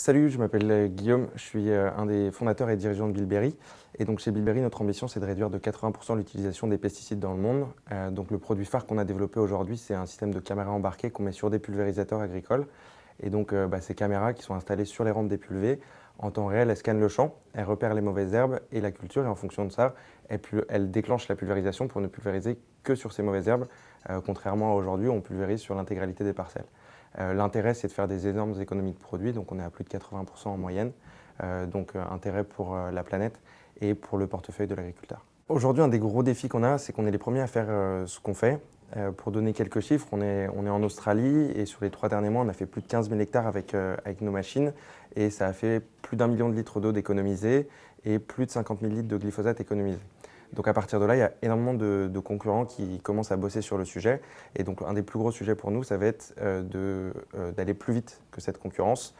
Salut, je m'appelle Guillaume, je suis un des fondateurs et dirigeants de Bilberry. Et donc chez Bilberry, notre ambition, c'est de réduire de 80% l'utilisation des pesticides dans le monde. Donc le produit phare qu'on a développé aujourd'hui, c'est un système de caméras embarquées qu'on met sur des pulvérisateurs agricoles. Et donc ces caméras qui sont installées sur les rampes des pulvées, en temps réel, elles scannent le champ, elles repèrent les mauvaises herbes et la culture. Et en fonction de ça, elles déclenchent la pulvérisation pour ne pulvériser que sur ces mauvaises herbes, contrairement à aujourd'hui où on pulvérise sur l'intégralité des parcelles. L'intérêt, c'est de faire des énormes économies de produits, donc on est à plus de 80% en moyenne. Intérêt pour la planète et pour le portefeuille de l'agriculteur. Aujourd'hui, un des gros défis qu'on a, c'est qu'on est les premiers à faire ce qu'on fait. Pour donner quelques chiffres, on est en Australie et sur les 3 derniers mois, on a fait plus de 15 000 hectares avec nos machines et ça a fait plus d'1 million de litres d'eau d'économisés et plus de 50 000 litres de glyphosate économisés. Donc à partir de là, il y a énormément de concurrents qui commencent à bosser sur le sujet. Et donc un des plus gros sujets pour nous, ça va être d'aller plus vite que cette concurrence,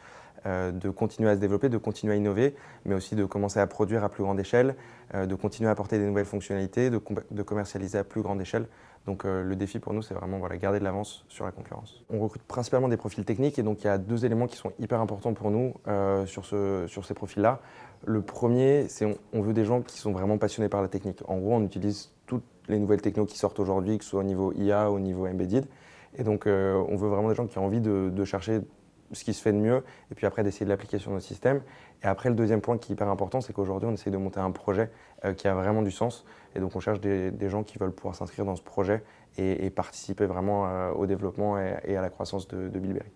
de continuer à se développer, de continuer à innover, mais aussi de commencer à produire à plus grande échelle, de continuer à apporter des nouvelles fonctionnalités, de commercialiser à plus grande échelle. Donc le défi pour nous, c'est vraiment garder de l'avance sur la concurrence. On recrute principalement des profils techniques et donc il y a 2 éléments qui sont hyper importants pour nous sur ces profils-là. Le premier, c'est on veut des gens qui sont vraiment passionnés par la technique. En gros, on utilise toutes les nouvelles technos qui sortent aujourd'hui, que ce soit au niveau IA ou au niveau embedded. Et donc on veut vraiment des gens qui ont envie de chercher ce qui se fait de mieux et puis après d'essayer de l'appliquer sur nos systèmes. Et après, le deuxième point qui est hyper important, c'est qu'aujourd'hui, on essaie de monter un projet qui a vraiment du sens. Et donc, on cherche des gens qui veulent pouvoir s'inscrire dans ce projet et participer vraiment au développement et à la croissance de Bilberry.